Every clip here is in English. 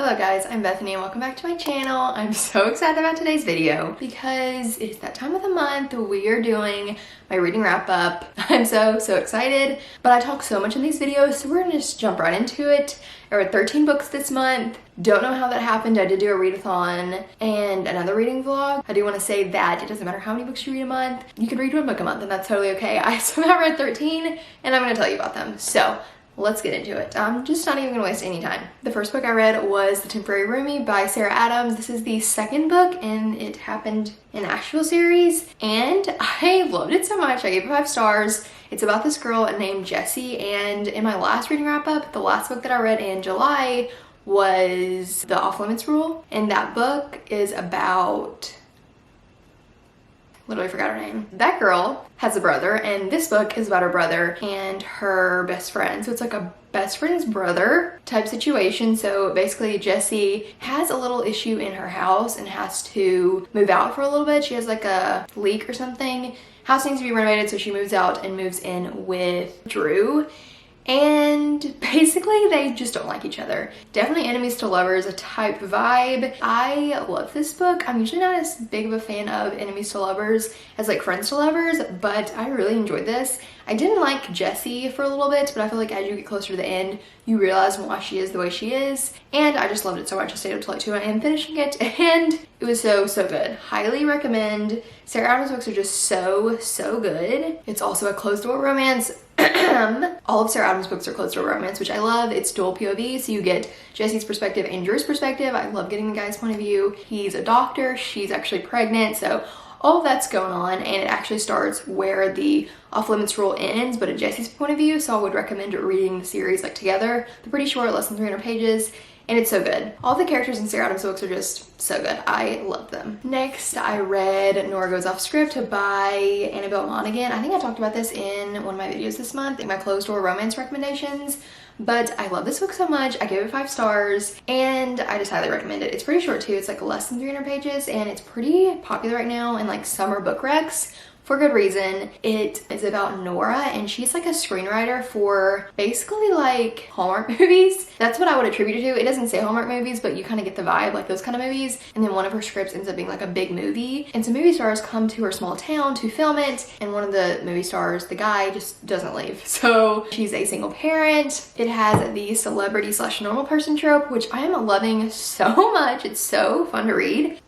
Hello guys, I'm Bethany and welcome back to my channel. I'm so excited about today's video because it is that time of the month we are doing my reading wrap up. I'm so excited, but I talk so much in these videos, so we're gonna just jump right into it. I read 13 books this month. Don't know how that happened. I did do a readathon and another reading vlog. I do want to say that it doesn't matter how many books you read a month. You can read one book a month and that's totally okay. I somehow read 13 and I'm gonna tell you about them. So let's get into it. I'm just not even gonna waste any time. The first book I read was The Temporary Roomie by Sarah Adams. This is the second book in It Happened in Asheville series, and I loved it so much. I gave it 5 stars. It's about this girl named Jessie, and in my last reading wrap up, the last book that I read in July was The Off-Limits Rule, and that book is about... literally forgot her name. That girl has a brother, and this book is about her brother and her best friend. So it's like a best friend's brother type situation. So basically Jessie has a little issue in her house and has to move out for a little bit. She has like a leak or something. House needs to be renovated, so she moves out and moves in with Drew. And basically they just don't like each other. Definitely enemies to lovers, a type vibe. I love this book. I'm usually not as big of a fan of enemies to lovers as like friends to lovers, but I really enjoyed this. I didn't like Jessie for a little bit, but I feel like as you get closer to the end, you realize why she is the way she is. And I just loved it so much. I stayed up till like 2 a.m. finishing it, and it was so good. Highly recommend. Sarah Adams books are just so good. It's also a closed door romance. All of Sarah Adams books are closed door romance, which I love. It's dual POV, so you get Jessie's perspective and Drew's perspective. I love getting the guy's point of view. He's a doctor, she's actually pregnant, so all of that's going on, and it actually starts where the Off-Limits Rule ends, but at Jessie's point of view, so I would recommend reading the series like together. They're pretty short, less than 300 pages, and it's so good. All the characters in Sarah Adams books are just so good. I love them. Next, I read Nora Goes Off Script by Annabelle Monaghan. I think I talked about this in one of my videos this month, in my closed door romance recommendations. But I love this book so much. I gave it 5 stars and I just highly recommend it. It's pretty short too. It's like less than 300 pages and it's pretty popular right now in like summer book recs. For good reason. It is about Nora, and she's like a screenwriter for basically like Hallmark movies. That's what I would attribute it to. It doesn't say Hallmark movies, but you kind of get the vibe, like those kind of movies. And then one of her scripts ends up being like a big movie, and some movie stars come to her small town to film it, and one of the movie stars, the guy, just doesn't leave. So she's a single parent. It has the celebrity / normal person trope, which I am loving so much. It's so fun to read.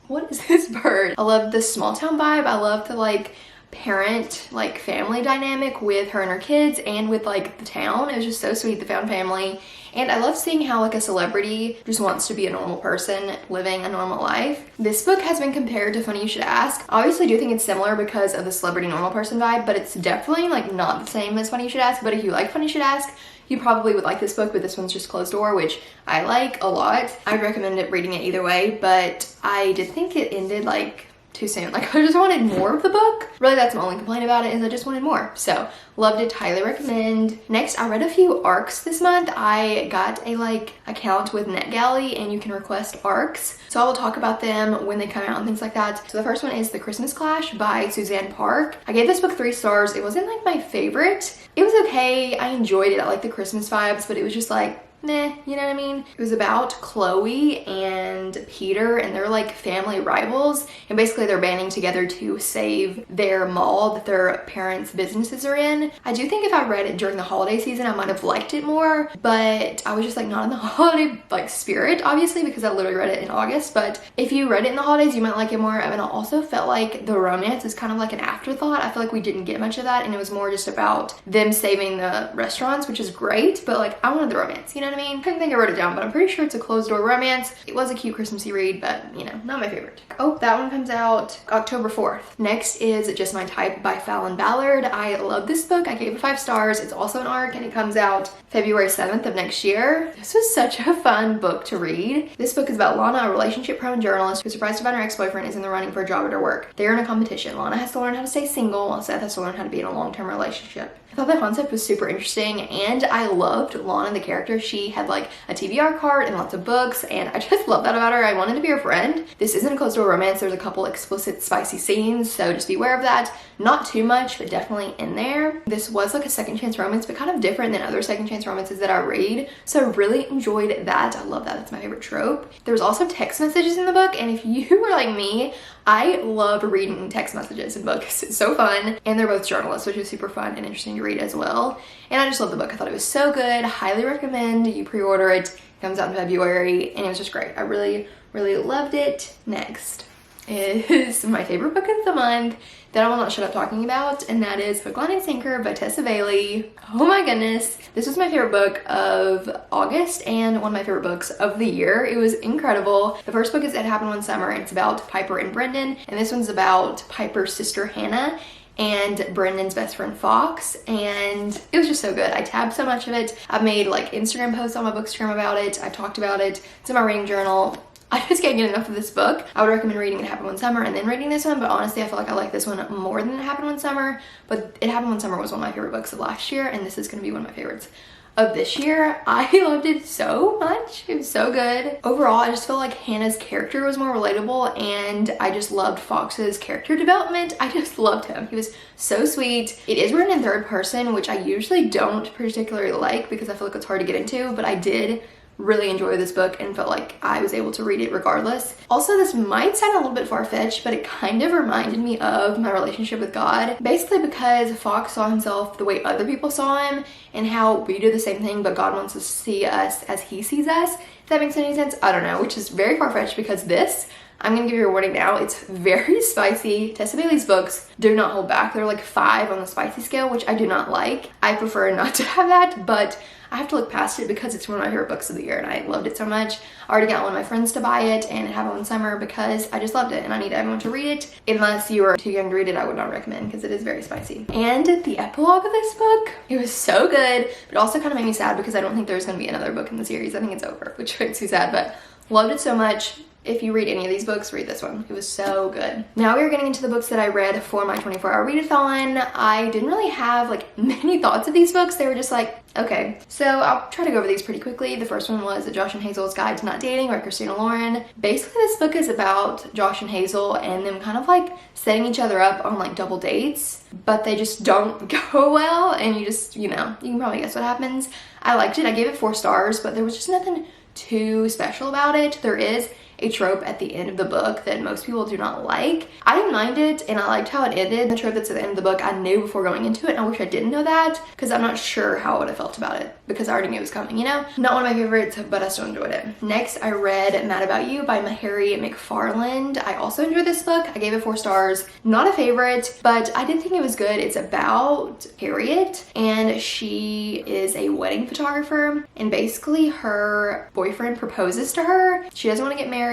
What is this bird? I love the small town vibe. I love the like parent, like family dynamic with her and her kids and with like the town. It was just so sweet, the found family. And I love seeing how like a celebrity just wants to be a normal person living a normal life. This book has been compared to Funny You Should Ask. I obviously do think it's similar because of the celebrity normal person vibe, but it's definitely like not the same as Funny You Should Ask. But if you like Funny You Should Ask, you probably would like this book, but this one's just closed door, which I like a lot. I'd recommend it, reading it either way, but I did think it ended like too soon. Like I just wanted more of the book. Really, that's my only complaint about it, is I just wanted more. So loved it, highly recommend. Next, I read a few arcs this month. I got a like account with NetGalley and you can request arcs. So I will talk about them when they come out and things like that. So the first one is The Christmas Clash by Suzanne Park. I gave this book 3 stars. It wasn't like my favorite. It was okay. I enjoyed it. I like the Christmas vibes, but it was just like, meh, you know what I mean? It was about Chloe and Peter, and they're like family rivals, and basically they're banding together to save their mall that their parents' businesses are in. I do think if I read it during the holiday season, I might have liked it more, but I was just like not in the holiday like spirit, obviously, because I literally read it in August. But if you read it in the holidays, you might like it more. I mean, I also felt like the romance is kind of like an afterthought. I feel like we didn't get much of that, and it was more just about them saving the restaurants, which is great, but like I wanted the romance, you know what I mean? Couldn't think I wrote it down, but I'm pretty sure it's a closed door romance. It was a cute Christmassy read, but you know, not my favorite. Oh, that one comes out October 4th. Next is Just My Type by Falon Ballard. I love this book. I gave it 5 stars. It's also an arc, and it comes out February 7th of next year. This was such a fun book to read. This book is about Lana, a relationship-prone journalist who's surprised to find her ex-boyfriend is in the running for a job at her work. They're in a competition. Lana has to learn how to stay single, while Seth has to learn how to be in a long-term relationship. I thought the concept was super interesting, and I loved Lana, the character. She had like a TBR card and lots of books, and I just love that about her. I wanted to be her friend. This isn't a closed door romance. There's a couple explicit spicy scenes, so just be aware of that. Not too much, but definitely in there. This was like a second chance romance, but kind of different than other second chance romances that I read, so I really enjoyed that. I love that. That's my favorite trope. There was also text messages in the book, and if you were like me, I love reading text messages in books. It's so fun, and they're both journalists, which is super fun and interesting to read as well. And I just love the book. I thought it was so good. Highly recommend you pre-order it. It comes out in February, and it was just great. I really loved it. Next is my favorite book of the month that I will not shut up talking about, and that is Hook, Line, and Sinker by Tessa Bailey. Oh my goodness. This was my favorite book of August and one of my favorite books of the year. It was incredible. The first book is It Happened One Summer, and it's about Piper and Brendan, and this one's about Piper's sister Hannah and Brendan's best friend Fox, and it was just so good. I tabbed so much of it. I've made like Instagram posts on my Bookstagram about it. I've talked about it. It's in my reading journal. I just can't get enough of this book. I would recommend reading It Happened One Summer and then reading this one, but honestly I feel like I like this one more than It Happened One Summer. But It Happened One Summer was one of my favorite books of last year, and this is going to be one of my favorites of this year. I loved it so much. It was so good. Overall, I just feel like Hannah's character was more relatable, and I just loved Fox's character development. I just loved him. He was so sweet. It is written in third person, which I usually don't particularly like because I feel like it's hard to get into, but I did really enjoy this book and felt like I was able to read it regardless. Also, this might sound a little bit far-fetched, but it kind of reminded me of my relationship with God. Basically because Fox saw himself the way other people saw him, and how we do the same thing, but God wants to see us as he sees us. If that makes any sense, I don't know, which is very far-fetched because this, I'm gonna give you a warning now, it's very spicy. Tessa Bailey's books do not hold back. They're like 5 on the spicy scale, which I do not like. I prefer not to have that, but I have to look past it because it's one of my favorite books of the year and I loved it so much. I already got one of my friends to buy it and It Happened One Summer because I just loved it, and I need everyone to read it. Unless you are too young to read it, I would not recommend because it is very spicy. And the epilogue of this book, it was so good, but also kind of made me sad because I don't think there's going to be another book in the series. I think it's over, which makes me sad, but loved it so much. If you read any of these books, read this one. It was so good. Now we are getting into the books that I read for my 24-hour readathon. I didn't really have like many thoughts of these books. They were just like, okay. So I'll try to go over these pretty quickly. The first one was Josh and Hazel's Guide to Not Dating by Christina Lauren. Basically, this book is about Josh and Hazel and them kind of like setting each other up on like double dates, but they just don't go well, and you just, you know, you can probably guess what happens. I liked it. I gave it 4 stars, but there was just nothing too special about it. There is a trope at the end of the book that most people do not like. I didn't mind it, and I liked how it ended. The trope that's at the end of the book I knew before going into it, and I wish I didn't know that because I'm not sure how I would have felt about it because I already knew it was coming, you know? Not one of my favorites, but I still enjoyed it. Next, I read Mad About You by Harry McFarland. I also enjoyed this book. I gave it 4 stars. Not a favorite, but I did think it was good. It's about Harriet, and she is a wedding photographer, and basically her boyfriend proposes to her. She doesn't want to get married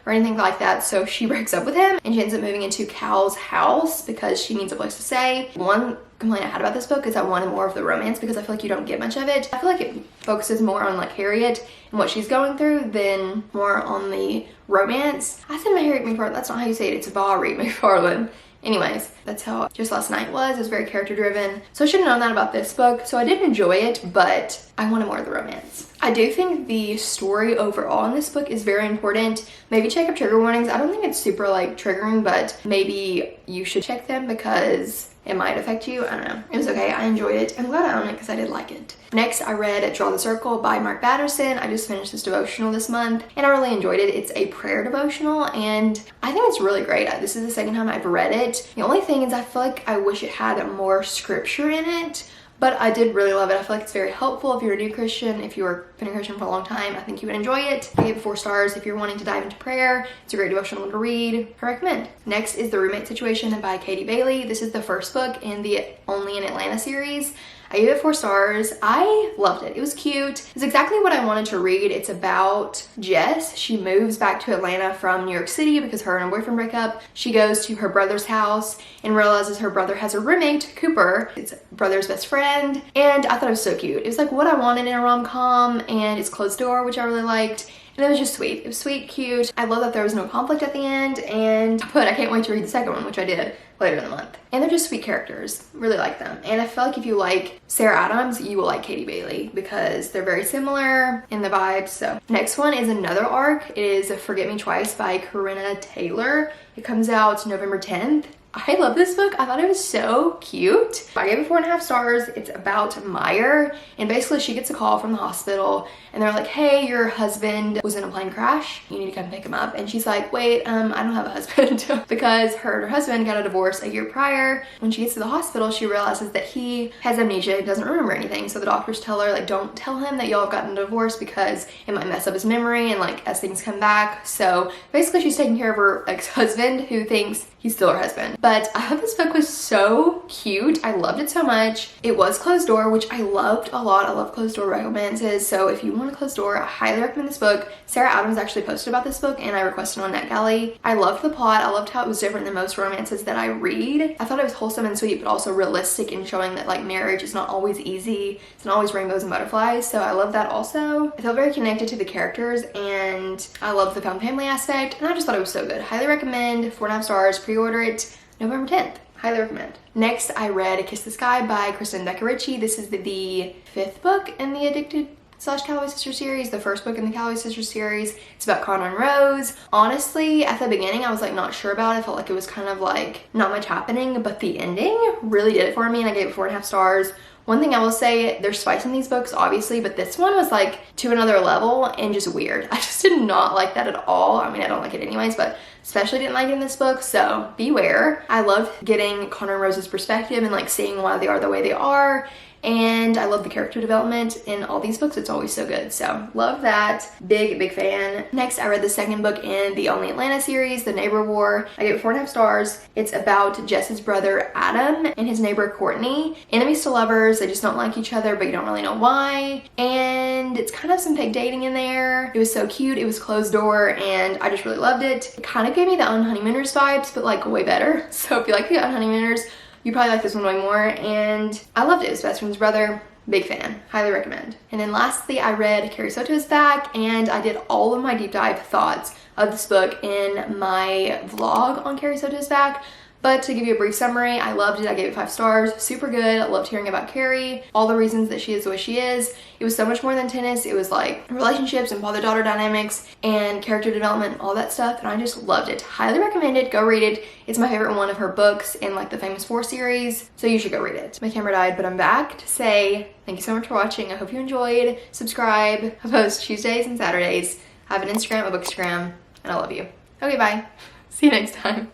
or anything like that, so she breaks up with him and she ends up moving into Cal's house because she needs a place to stay. One complaint I had about this book is I wanted more of the romance because I feel like you don't get much of it. I feel like it focuses more on like Harriet and what she's going through than more on the romance. I said Harriet McFarland, that's not how you say it, it's Valerie McFarland. Anyways, that's how Just Last Night was. It was very character driven. So I should have known that about this book. So I did enjoy it, but I wanted more of the romance. I do think the story overall in this book is very important. Maybe check up trigger warnings. I don't think it's super like triggering, but maybe you should check them because it might affect you. I don't know. It was okay. I enjoyed it. I'm glad I own it because I did like it. Next, I read Draw the Circle by Mark Batterson. I just finished this devotional this month and I really enjoyed it. It's a prayer devotional and I think it's really great. This is the second time I've read it. The only thing is I feel like I wish it had more scripture in it, but I did really love it. I feel like it's very helpful if you're a new Christian. If you've been a Christian for a long time, I think you would enjoy it. I gave it 4 stars. If you're wanting to dive into prayer, it's a great devotional to read. I recommend. Next is The Roommate Situation by Katie Bailey. This is the first book in the Only in Atlanta series. I gave it 4 stars. I loved it. It was cute. It's exactly what I wanted to read. It's about Jess. She moves back to Atlanta from New York City because her and her boyfriend break up. She goes to her brother's house and realizes her brother has a roommate, Cooper. It's brother's best friend. And I thought it was so cute. It was like what I wanted in a rom-com, and it's closed door, which I really liked. And it was just sweet. It was sweet, cute. I love that there was no conflict at the end, and I can't wait to read the second one, which I did later in the month. And they're just sweet characters. Really like them. And I feel like if you like Sarah Adams, you will like Katie Bailey because they're very similar in the vibes. So next one is another arc. It is Forget Me Twice by Carina Taylor. It comes out November 10th. I love this book. I thought it was so cute. I gave it 4.5 stars. It's about Meyer, and basically she gets a call from the hospital and they're like, hey, your husband was in a plane crash. You need to come pick him up. And she's like, wait, I don't have a husband because her and her husband got a divorce a year prior. When she gets to the hospital, she realizes that he has amnesia and doesn't remember anything. So the doctors tell her, like, don't tell him that y'all have gotten a divorce because it might mess up his memory and like as things come back. So basically she's taking care of her ex-husband who thinks he's still her husband. But I thought this book was so cute. I loved it so much. It was closed door, which I loved a lot. I love closed door romances. So if you want a closed door, I highly recommend this book. Sarah Adams actually posted about this book and I requested on NetGalley. I loved the plot. I loved how it was different than most romances that I read. I thought it was wholesome and sweet, but also realistic in showing that like marriage is not always easy. It's not always rainbows and butterflies. So I love that also. I felt very connected to the characters and I love the found family aspect. And I just thought it was so good. Highly recommend. 4.5 stars. Pre-order it November 10th. Highly recommend. Next, I read Kiss the Sky by Kristen Becker-Ritchie. This is the 5th book in the Addicted / Calloway Sister series, the first book in the Calloway Sister series. It's about Connor and Rose. Honestly, at the beginning, I was like not sure about it. I felt like it was kind of like not much happening, but the ending really did it for me and I gave it 4.5 stars. One thing I will say, there's spice in these books, obviously, but this one was like to another level and just weird. I just did not like that at all. I mean, I don't like it anyways, but especially didn't like it in this book, so beware. I loved getting Connor and Rose's perspective and like seeing why they are the way they are. And I love the character development in all these books. It's always so good. So love that. Big fan. Next, I read the second book in the Only Atlanta series, The Neighbor War. I gave it 4.5 stars. It's about Jess's brother Adam and his neighbor Courtney. Enemies to lovers. They just don't like each other, but you don't really know why. And it's kind of some fake dating in there. It was so cute. It was closed door and I just really loved it. It kind of gave me the Unhoneymooners vibes, but like way better. So if you like the Unhoneymooners, you probably like this one way more, and I loved it. It was Best Friend's Brother. Big fan. Highly recommend. And then lastly, I read Carrie Soto is Back, and I did all of my deep dive thoughts of this book in my vlog on Carrie Soto is Back. But to give you a brief summary, I loved it. I gave it 5 stars. Super good. I loved hearing about Carrie. All the reasons that she is the way she is. It was so much more than tennis. It was like relationships and father-daughter dynamics and character development, all that stuff. And I just loved it. Highly recommend it. Go read it. It's my favorite one of her books in like the Famous Four series. So you should go read it. My camera died, but I'm back to say thank you so much for watching. I hope you enjoyed. Subscribe. I post Tuesdays and Saturdays. I have an Instagram, a Bookstagram, and I love you. Okay, bye. See you next time.